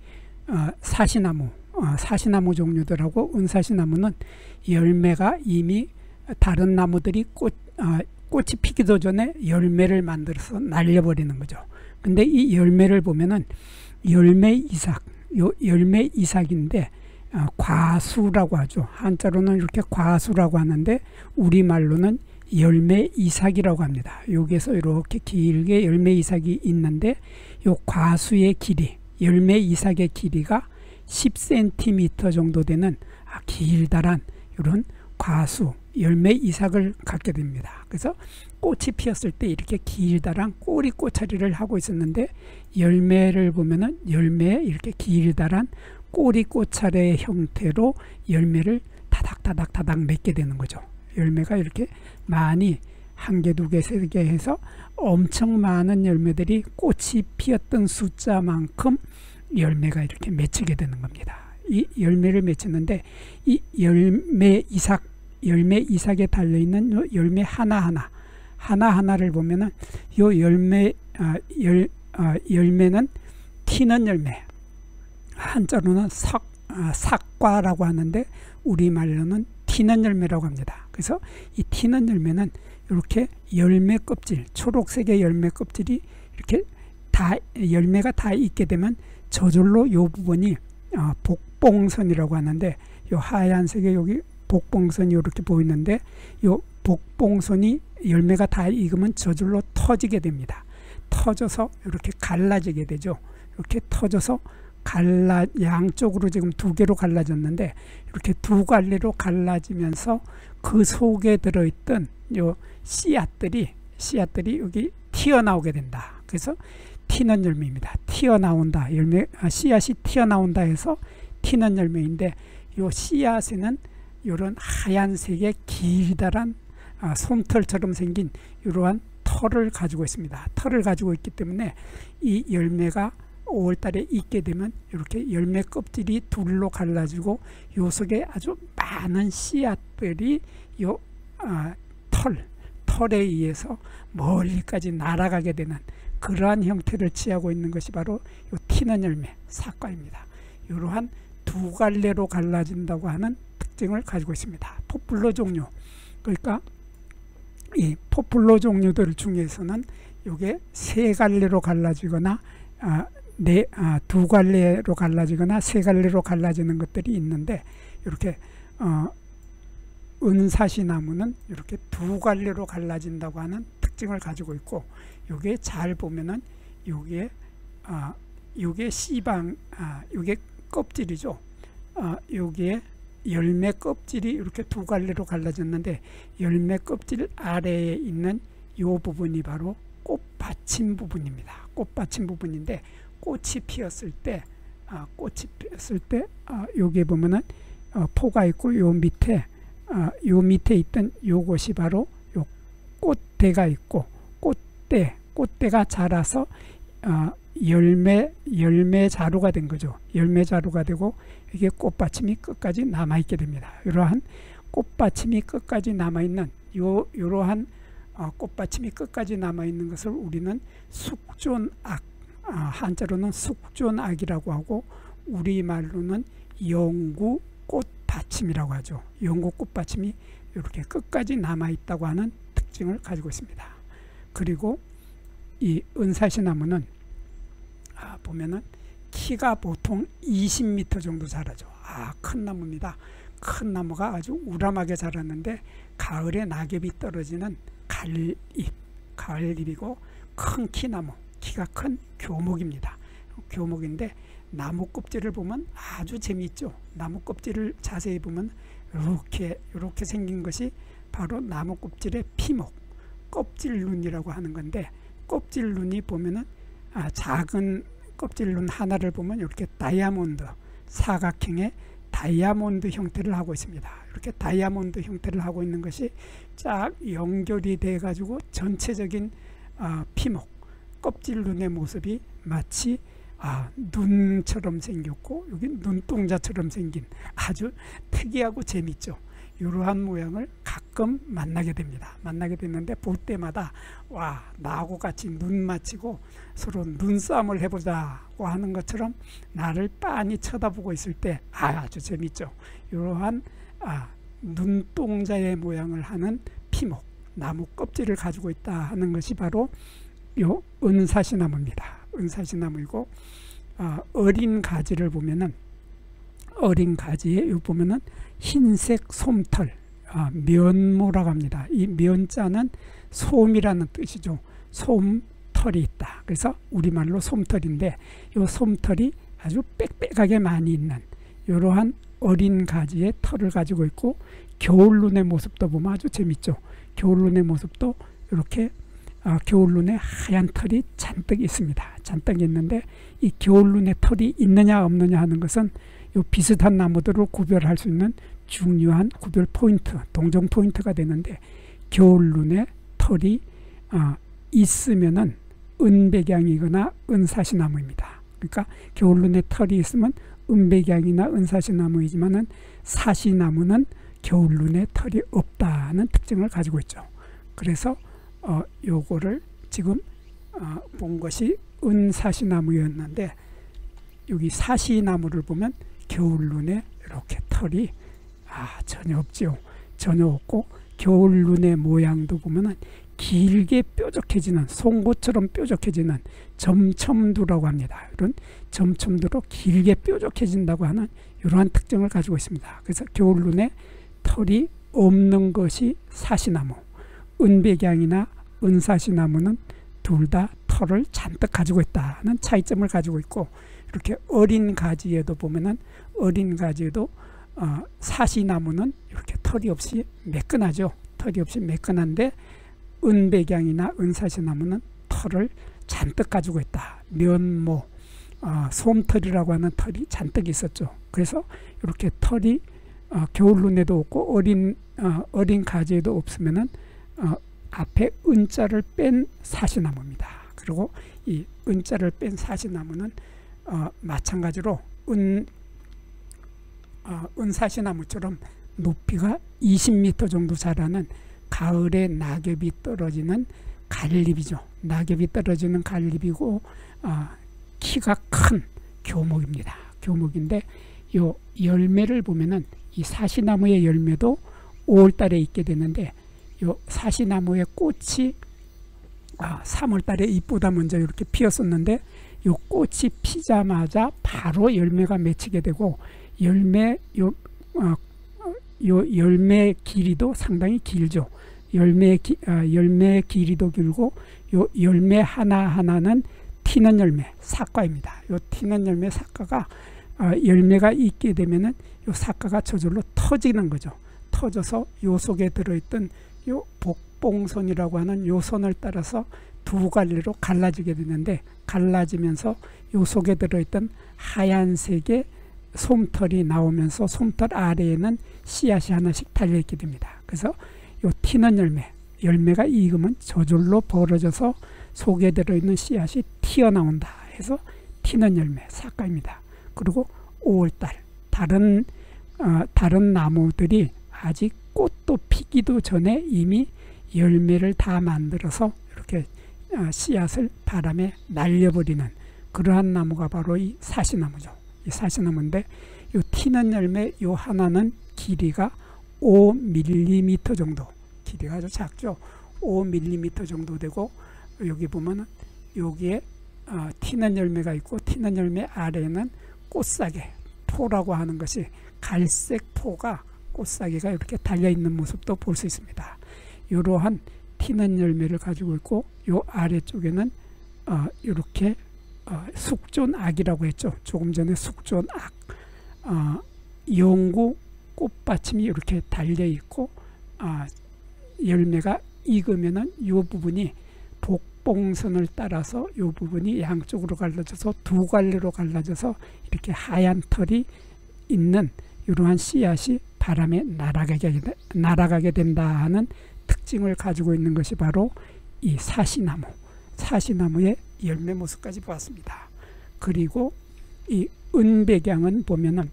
사시나무 종류들하고 은사시나무는 열매가 이미 다른 나무들이 꽃이 피기도 전에 열매를 만들어서 날려버리는 거죠. 근데 이 열매를 보면은 열매 이삭인데 과수라고 하죠. 한자로는 이렇게 과수라고 하는데 우리말로는 열매 이삭이라고 합니다. 여기에서 이렇게 길게 열매 이삭이 있는데 요 과수의 길이, 열매 이삭의 길이가 10cm 정도 되는 길다란 이런 과수, 열매 이삭을 갖게 됩니다. 그래서 꽃이 피었을 때 이렇게 길다란 꼬리 꼬차리를 하고 있었는데 열매를 보면은 열매에 이렇게 길다란 꼬리 꼬차리의 형태로 열매를 다닥다닥 맺게 되는 거죠. 열매가 이렇게 많이 한 개, 두 개, 세 개 해서 엄청 많은 열매들이 꽃이 피었던 숫자만큼 열매가 이렇게 맺히게 되는 겁니다. 이 열매를 맺히는데 이 열매 이삭에 달려있는 열매 하나하나를 보면은 요 열매는 튀는 열매, 한자로는 삭과라고 하는데 우리말로는 튀는 열매라고 합니다. 그래서 이 튀는 열매는 이렇게 열매 껍질, 초록색의 열매 껍질이 이렇게 다 열매가 다 익게 되면 저절로 요 부분이 복봉선이라고 하는데 요 하얀색의 여기 복봉선이 이렇게 보이는데 요 복봉선이 열매가 다 익으면 저절로 터지게 됩니다. 터져서 이렇게 갈라지게 되죠. 이렇게 터져서 양쪽으로 지금 두 개로 갈라졌는데 이렇게 두 갈래로 갈라지면서 그 속에 들어있던 요 씨앗들이 여기 튀어나오게 된다. 그래서 튀는 열매입니다. 튀어나온다. 씨앗이 튀어나온다 해서 튀는 열매인데 요 씨앗에는 이런 하얀색의 길다란 솜털처럼 생긴 이러한 털을 가지고 있습니다. 털을 가지고 있기 때문에 이 열매가 5월달에 익게 되면 이렇게 열매 껍질이 둘로 갈라지고 요 속에 아주 많은 씨앗들이 요 털에 의해서 멀리까지 날아가게 되는 그러한 형태를 취하고 있는 것이 바로 요 튀는 열매 삭과입니다. 이러한 두 갈래로 갈라진다고 하는 특징을 가지고 있습니다. 포플러 종류, 그러니까 이 포플러 종류들 중에서는 이게 세 갈래로 갈라지거나 두 갈래로 갈라지거나 세 갈래로 갈라지는 것들이 있는데 이렇게 은사시나무는 이렇게 두 갈래로 갈라진다고 하는 특징을 가지고 있고 요게 잘 보면은 요게 씨방 요게 껍질이죠. 요게 열매 껍질이 이렇게 두 갈래로 갈라졌는데 열매 껍질 아래에 있는 요 부분이 바로 꽃받침 부분입니다. 꽃받침 부분인데 꽃이 피었을 때 여기에 보면은 포가 있고 요 밑에 있던 요것이 바로 요 꽃대가 있고 꽃대가 자라서 열매 자루가 된 거죠. 열매 자루가 되고 이게 꽃받침이 끝까지 남아 있게 됩니다. 이러한 꽃받침이 끝까지 남아 있는 이러한 꽃받침이 끝까지 남아 있는 것을 우리는 숙존악, 한자로는 숙존악이라고 하고 우리말로는 영구 꽃받침이라고 하죠. 영구 꽃받침이 이렇게 끝까지 남아 있다고 하는 특징을 가지고 있습니다. 그리고 이 은사시나무는 보면은 키가 보통 20m 정도 자라죠. 큰 나무입니다. 큰 나무가 아주 우람하게 자랐는데 가을에 낙엽이 떨어지는 가을잎이고 큰 키나무, 키가 큰 교목입니다. 교목인데 나무 껍질을 보면 아주 재미있죠. 나무 껍질을 자세히 보면 이렇게 생긴 것이 바로 나무 껍질의 피목, 껍질눈이라고 하는 건데 껍질눈이 보면은 작은 껍질눈 하나를 보면 이렇게 다이아몬드, 사각형의 다이아몬드 형태를 하고 있습니다. 이렇게 다이아몬드 형태를 하고 있는 것이 쫙 연결이 돼 가지고 전체적인 피목, 껍질 눈의 모습이 마치 눈처럼 생겼고 여기 눈동자처럼 생긴 아주 특이하고 재밌죠. 이러한 모양을 가끔 만나게 됩니다. 만나게 됐는데 볼 때마다 와, 나하고 같이 눈 맞추고 서로 눈싸움을 해보자고 하는 것처럼 나를 빤히 쳐다보고 있을 때 아주 재밌죠. 이러한 눈동자의 모양을 하는 피목, 나무 껍질을 가지고 있다 하는 것이 바로 요 은사시나무입니다. 은사시나무이고 어린 가지를 보면은 어린 가지에 요 보면은 흰색 솜털, 면모라고 합니다. 이 면자는 솜이라는 뜻이죠. 솜털이 있다. 그래서 우리말로 솜털인데 이 솜털이 아주 빽빽하게 많이 있는 이러한 어린 가지의 털을 가지고 있고 겨울눈의 모습도 보면 아주 재밌죠. 겨울눈의 모습도 이렇게 겨울눈에 하얀 털이 잔뜩 있습니다. 잔뜩 있는데 이 겨울눈에 털이 있느냐 없느냐 하는 것은 이 비슷한 나무들을 구별할 수 있는 중요한 구별 포인트, 동정 포인트가 되는데 겨울눈에 털이 있으면은 은백양이거나 은사시나무입니다. 그러니까 겨울눈에 털이 있으면 은백양이나 은사시나무이지만은 사시나무는 겨울눈에 털이 없다는 특징을 가지고 있죠. 그래서 요거를 지금 본 것이 은사시나무였는데 여기 사시나무를 보면 겨울눈에 이렇게 털이 전혀 없죠. 전혀 없고 겨울눈의 모양도 보면은 길게 뾰족해지는 송곳처럼 뾰족해지는 점첨두라고 합니다. 이런 점첨두로 길게 뾰족해진다고 하는 이러한 특징을 가지고 있습니다. 그래서 겨울눈에 털이 없는 것이 사시나무, 은백양이나 은사시나무는 둘 다 털을 잔뜩 가지고 있다는 차이점을 가지고 있고 이렇게 어린 가지에도 보면은 어린 가지에도 사시나무는 이렇게 털이 없이 매끈하죠. 털이 없이 매끈한데 은백양이나 은사시나무는 털을 잔뜩 가지고 있다. 면모, 솜털이라고 하는 털이 잔뜩 있었죠. 그래서 이렇게 털이 겨울눈에도 없고 어린 가지에도 없으면은 앞에 은자를 뺀 사시나무입니다. 그리고 이 은자를 뺀 사시나무는 마찬가지로 은사시나무처럼 높이가 20m 정도 자라는 가을에 낙엽이 떨어지는 갈잎이죠. 낙엽이 떨어지는 갈잎이고 키가 큰 교목입니다. 교목인데 요 열매를 보면은 이 사시나무의 열매도 5월달에 있게 되는데 요 사시나무의 꽃이 3월달에 잎보다 먼저 이렇게 피었었는데 요 꽃이 피자마자 바로 열매가 맺히게 되고 열매 열매 길이도 상당히 길죠. 열매 길이도 길고 요 열매 하나하나는 튀는 열매 삭과입니다. 요 튀는 열매 삭과가 열매가 있게 되면은 요 삭과가 저절로 터지는 거죠. 터져서 요 속에 들어있던 요 복봉선이라고 하는 요 선을 따라서 두 갈래로 갈라지게 되는데 갈라지면서 요 속에 들어있던 하얀색의 솜털이 나오면서 솜털 아래에는 씨앗이 하나씩 달려있게 됩니다. 그래서 요 튀는 열매가 익으면 저절로 벌어져서 속에 들어있는 씨앗이 튀어나온다 해서 튀는 열매 삭과입니다. 그리고 5월달 다른 나무들이 아직 꽃도 피기도 전에 이미 열매를 다 만들어서 이렇게 씨앗을 바람에 날려버리는 그러한 나무가 바로 이 사시나무죠. 이 사시나무인데 이 튀는 열매 요 하나는 길이가 5mm 정도, 길이가 아주 작죠. 5mm 정도 되고 여기 보면은 여기에 튀는 열매가 있고 튀는 열매 아래에는 꽃사계 포라고 하는 것이 갈색 포가 꽃사계가 이렇게 달려있는 모습도 볼 수 있습니다. 이러한 튀는 열매를 가지고 있고 요 아래쪽에는 이렇게 숙존악이라고 했죠. 조금 전에 숙존악 영구 꽃받침이 이렇게 달려있고 열매가 익으면은 요 부분이 복봉선을 따라서 요 부분이 양쪽으로 갈라져서 두 갈래로 갈라져서 이렇게 하얀 털이 있는 이러한 씨앗이 바람에 날아가게 된다 하는 특징을 가지고 있는 것이 바로 이 사시나무의 열매 모습까지 보았습니다. 그리고 이 은백양은 보면은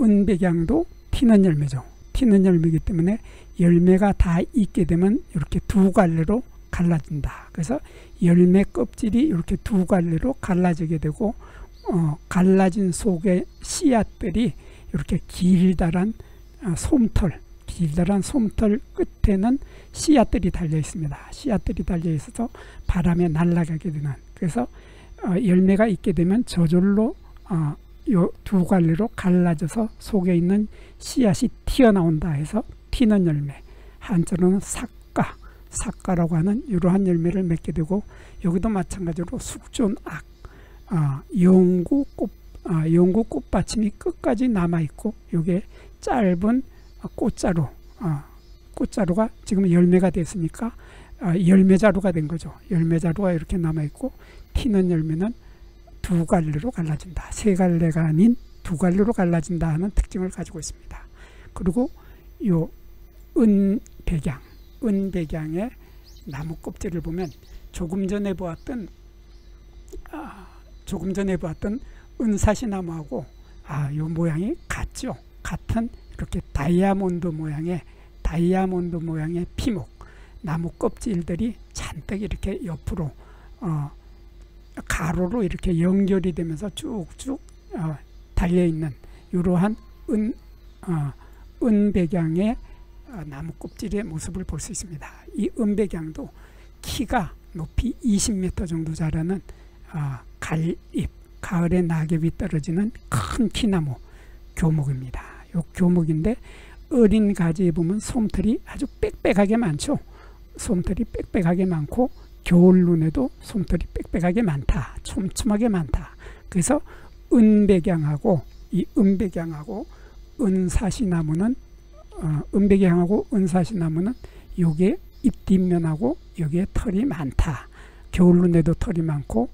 은백양도 피는 열매죠. 피는 열매이기 때문에 열매가 다 익게 되면 이렇게 두 갈래로 갈라진다. 그래서 열매 껍질이 이렇게 두 갈래로 갈라지게 되고 갈라진 속에 씨앗들이 이렇게 길다란 솜털 끝에는 씨앗들이 달려 있습니다. 씨앗들이 달려 있어서 바람에 날아가게 되는, 그래서 열매가 있게 되면 저절로 요 두 갈래로 갈라져서 속에 있는 씨앗이 튀어나온다 해서 튀는 열매, 한자로는 삭가라고 하는 이러한 열매를 맺게 되고, 여기도 마찬가지로 숙존악, 영구 꽃받침이 끝까지 남아있고, 요게 짧은 꽃자루가 지금 열매가 됐으니까 열매자루가 된 거죠. 열매자루가 이렇게 남아있고, 튀는 열매는 두 갈래로 갈라진다. 세 갈래가 아닌 두 갈래로 갈라진다 하는 특징을 가지고 있습니다. 그리고 요 은백양의 나무 껍질을 보면 조금 전에 보았던 은사시나무하고 요 모양이 같죠. 같은 이렇게 다이아몬드 모양의 피목, 나무 껍질들이 잔뜩 이렇게 옆으로 가로로 이렇게 연결이 되면서 쭉쭉 달려있는 이러한 은백양의 나무 껍질의 모습을 볼 수 있습니다. 이 은백양도 키가 높이 20m 정도 자라는 가을에 낙엽이 떨어지는 큰 키나무 교목입니다. 이 교목인데 어린 가지에 보면 솜털이 아주 빽빽하게 많죠. 솜털이 빽빽하게 많고 겨울 눈에도 솜털이 빽빽하게 많다. 촘촘하게 많다. 그래서 은백양하고 은사시나무는 요게 잎 뒷면하고 여기에 털이 많다. 겨울 눈에도 털이 많고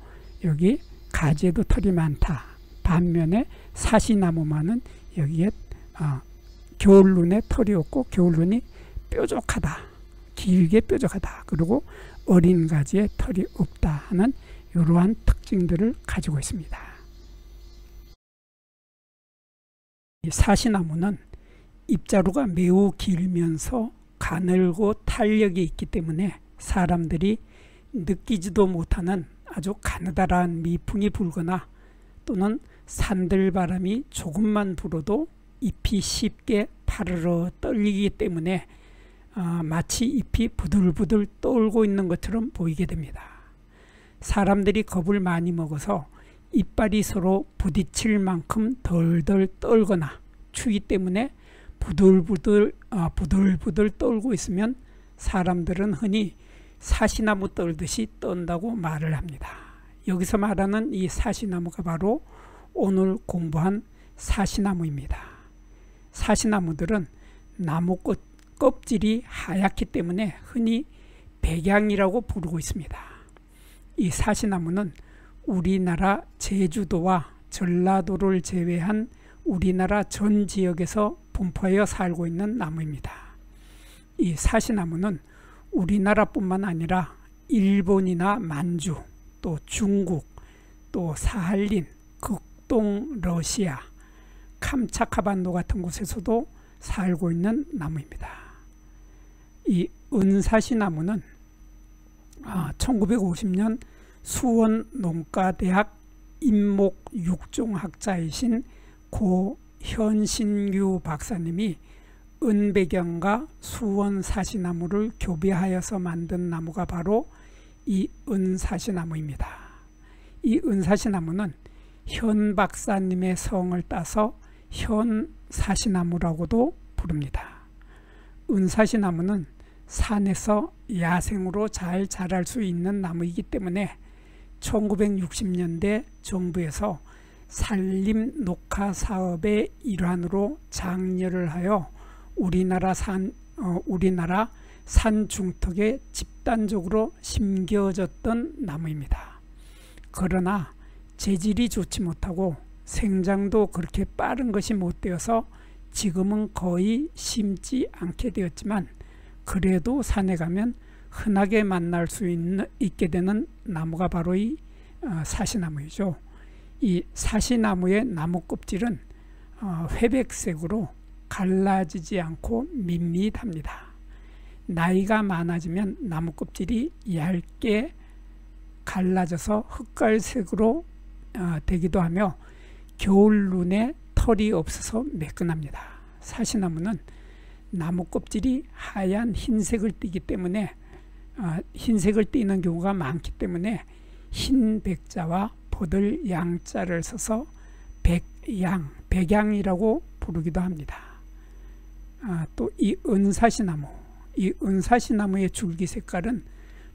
여기 가지에도 털이 많다. 반면에 사시나무만은 여기에 겨울 눈에 털이 없고 겨울 눈이 뾰족하다. 길게 뾰족하다. 그리고 어린 가지에 털이 없다 하는 이러한 특징들을 가지고 있습니다. 이 사시나무는 잎자루가 매우 길면서 가늘고 탄력이 있기 때문에 사람들이 느끼지도 못하는 아주 가느다란 미풍이 불거나 또는 산들바람이 조금만 불어도 잎이 쉽게 파르르 떨리기 때문에 마치 잎이 부들부들 떨고 있는 것처럼 보이게 됩니다. 사람들이 겁을 많이 먹어서 이빨이 서로 부딪힐 만큼 덜덜 떨거나 추위 때문에 부들부들 떨고 있으면 사람들은 흔히 사시나무 떨듯이 떤다고 말을 합니다. 여기서 말하는 이 사시나무가 바로 오늘 공부한 사시나무입니다. 사시나무들은 나무 껍질이 하얗기 때문에 흔히 백양이라고 부르고 있습니다. 이 사시나무는 우리나라 제주도와 전라도를 제외한 우리나라 전 지역에서 분포하여 살고 있는 나무입니다. 이 사시나무는 우리나라뿐만 아니라 일본이나 만주, 또 중국, 또 사할린, 극동 러시아, 캄차카반도 같은 곳에서도 살고 있는 나무입니다. 이 은사시나무는 1950년 수원 농과대학 인목 육종학자이신 고 현신규 박사님이 은백양과 수원 사시나무를 교배하여서 만든 나무가 바로 이 은사시나무입니다. 이 은사시나무는 현 박사님의 성을 따서 현사시나무라고도 부릅니다. 은사시나무는 산에서 야생으로 잘 자랄 수 있는 나무이기 때문에 1960년대 정부에서 산림 녹화 사업의 일환으로 장려를 하여 우리나라 산 중턱에 집단적으로 심겨졌던 나무입니다. 그러나 재질이 좋지 못하고 생장도 그렇게 빠른 것이 못 되어서 지금은 거의 심지 않게 되었지만 그래도 산에 가면 흔하게 만날 수 있게 되는 나무가 바로 이 사시나무이죠. 이 사시나무의 나무 껍질은 회백색으로 갈라지지 않고 밋밋합니다. 나이가 많아지면 나무 껍질이 얇게 갈라져서 흑갈색으로 되기도 하며 겨울 눈에 털이 없어서 매끈합니다. 사시나무는 나무 껍질이 하얀 흰색을 띠기 때문에 흰색을 띠는 경우가 많기 때문에 흰 백자와 버들 양자를 써서 백양이라고 부르기도 합니다. 또 이 은사시나무, 이 은사시나무의 줄기 색깔은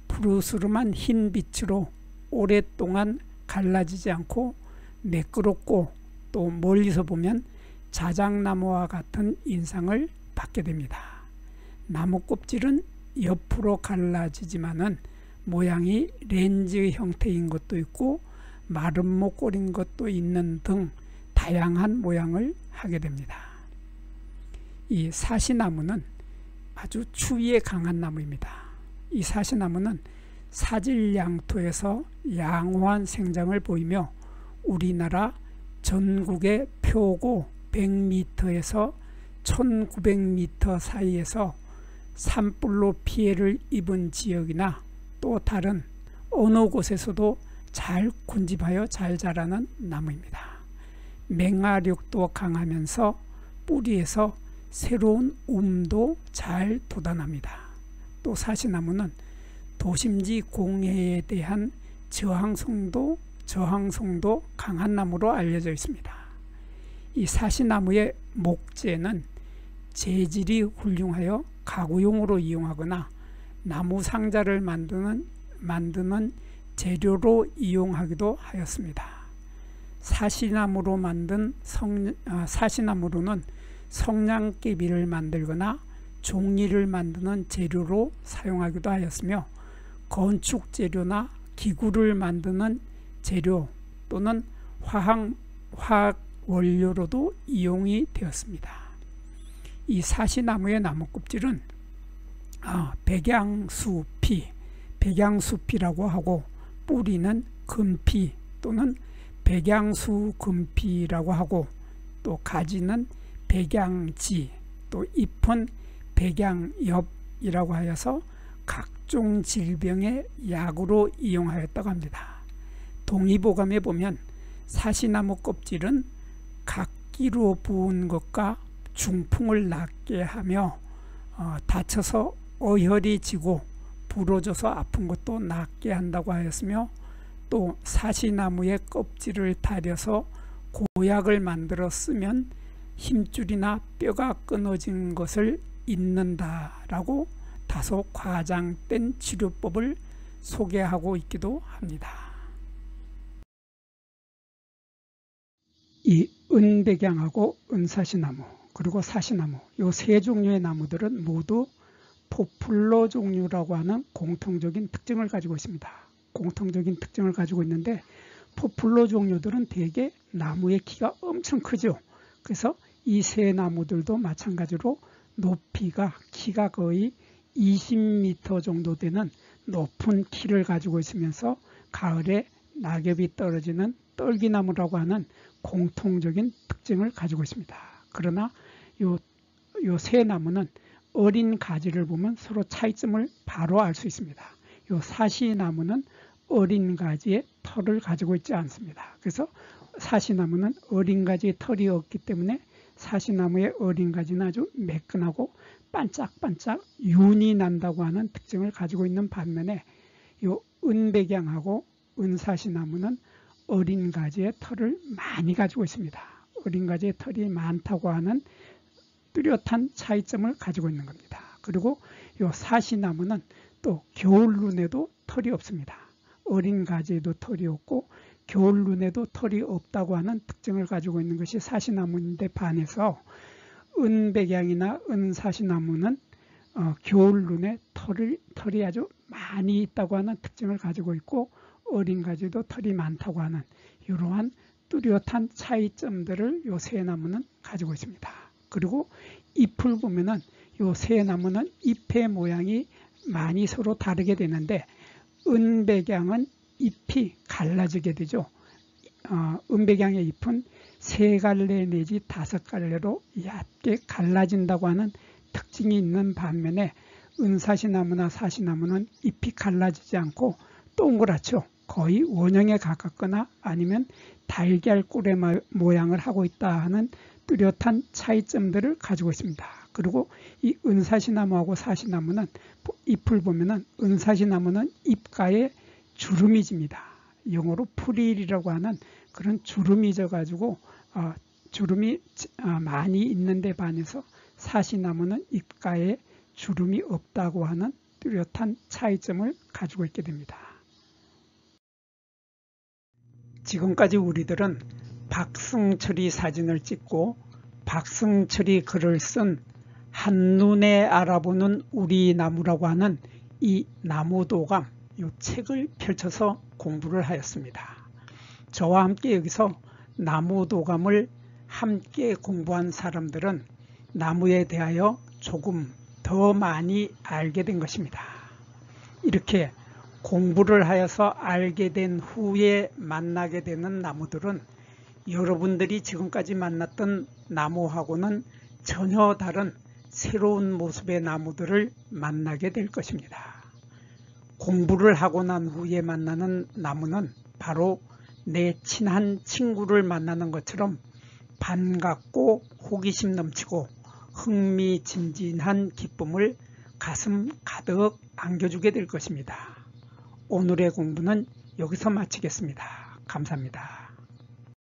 푸르스름한 흰 빛으로 오랫동안 갈라지지 않고 매끄럽고 또 멀리서 보면 자작나무와 같은 인상을 받게 됩니다. 나무 껍질은 옆으로 갈라지지만은 모양이 렌즈 형태인 것도 있고 마름모 꼴인 것도 있는 등 다양한 모양을 하게 됩니다. 이 사시나무는 아주 추위에 강한 나무입니다. 이 사시나무는 사질양토에서 양호한 생장을 보이며 우리나라 전국의 표고 100m에서 1900m 사이에서 산불로 피해를 입은 지역이나 또 다른 어느 곳에서도 잘 군집하여 잘 자라는 나무입니다. 맹화력도 강하면서 뿌리에서 새로운 움도 잘 돋아납니다. 또 사시나무는 도심지 공해에 대한 저항성도 강한 나무로 알려져 있습니다. 이 사시나무의 목재는 재질이 훌륭하여 가구용으로 이용하거나 나무 상자를 만드는 재료로 이용하기도 하였습니다. 사시나무로 만든 사시나무로는 성냥개비를 만들거나 종이를 만드는 재료로 사용하기도 하였으며 건축 재료나 기구를 만드는 재료 또는 화학 원료로도 이용이 되었습니다. 이 사시나무의 나무 껍질은 백양수피라고 하고 뿌리는 금피 또는 백양수금피라고 하고 또 가지는 백양지 또 잎은 백양엽이라고 하여서 각종 질병의 약으로 이용하였다고 합니다. 동의보감에 보면 사시나무 껍질은 각기로 부은 것과 중풍을 낫게 하며 다쳐서 어혈이 지고 부러져서 아픈 것도 낫게 한다고 하였으며 또 사시나무의 껍질을 다려서 고약을 만들어 쓰면 힘줄이나 뼈가 끊어진 것을 잇는다라고 다소 과장된 치료법을 소개하고 있기도 합니다. 이 은백양하고 은사시나무 그리고 사시나무 이 세 종류의 나무들은 모두 포플러 종류라고 하는 공통적인 특징을 가지고 있습니다. 공통적인 특징을 가지고 있는데 포플러 종류들은 대개 나무의 키가 엄청 크죠. 그래서 이 세 나무들도 마찬가지로 키가 거의 20m 정도 되는 높은 키를 가지고 있으면서 가을에 낙엽이 떨어지는 떨기나무라고 하는 공통적인 특징을 가지고 있습니다. 그러나 요 세 나무는 어린 가지를 보면 서로 차이점을 바로 알 수 있습니다. 요 사시나무는 어린 가지에 털을 가지고 있지 않습니다. 그래서 사시나무는 어린 가지에 털이 없기 때문에 사시나무의 어린 가지는 아주 매끈하고 반짝반짝 윤이 난다고 하는 특징을 가지고 있는 반면에 요 은백양하고 은사시나무는 어린 가지에 털을 많이 가지고 있습니다. 어린 가지에 털이 많다고 하는 뚜렷한 차이점을 가지고 있는 겁니다. 그리고 요 사시나무는 또 겨울 눈에도 털이 없습니다. 어린 가지에도 털이 없고 겨울 눈에도 털이 없다고 하는 특징을 가지고 있는 것이 사시나무인데 반해서 은백양이나 은사시나무는 겨울 눈에 털이 아주 많이 있다고 하는 특징을 가지고 있고 어린 가지도 털이 많다고 하는 이러한 뚜렷한 차이점들을 요 세 나무는 가지고 있습니다. 그리고 잎을 보면은 요 새 나무는 잎의 모양이 많이 서로 다르게 되는데 은백양은 잎이 갈라지게 되죠. 은백양의 잎은 3갈래 내지 5갈래로 얕게 갈라진다고 하는 특징이 있는 반면에 은사시나무나 사시나무는 잎이 갈라지지 않고 동그랗죠. 거의 원형에 가깝거나 아니면 달걀 꿀의 모양을 하고 있다 하는 뚜렷한 차이점들을 가지고 있습니다. 그리고 이 은사시나무하고 사시나무는 잎을 보면은 은사시나무는 잎가에 주름이 집니다. 영어로 프릴이라고 하는 그런 주름이 져가지고 주름이 많이 있는데 반해서 사시나무는 잎가에 주름이 없다고 하는 뚜렷한 차이점을 가지고 있게 됩니다. 지금까지 우리들은 박승철이 사진을 찍고 박승철이 글을 쓴 한눈에 알아보는 우리 나무라고 하는 이 나무도감, 이 책을 펼쳐서 공부를 하였습니다. 저와 함께 여기서 나무도감을 함께 공부한 사람들은 나무에 대하여 조금 더 많이 알게 된 것입니다. 이렇게 공부를 하여서 알게 된 후에 만나게 되는 나무들은 여러분들이 지금까지 만났던 나무하고는 전혀 다른 새로운 모습의 나무들을 만나게 될 것입니다. 공부를 하고 난 후에 만나는 나무는 바로 내 친한 친구를 만나는 것처럼 반갑고 호기심 넘치고 흥미진진한 기쁨을 가슴 가득 안겨주게 될 것입니다. 오늘의 공부는 여기서 마치겠습니다. 감사합니다.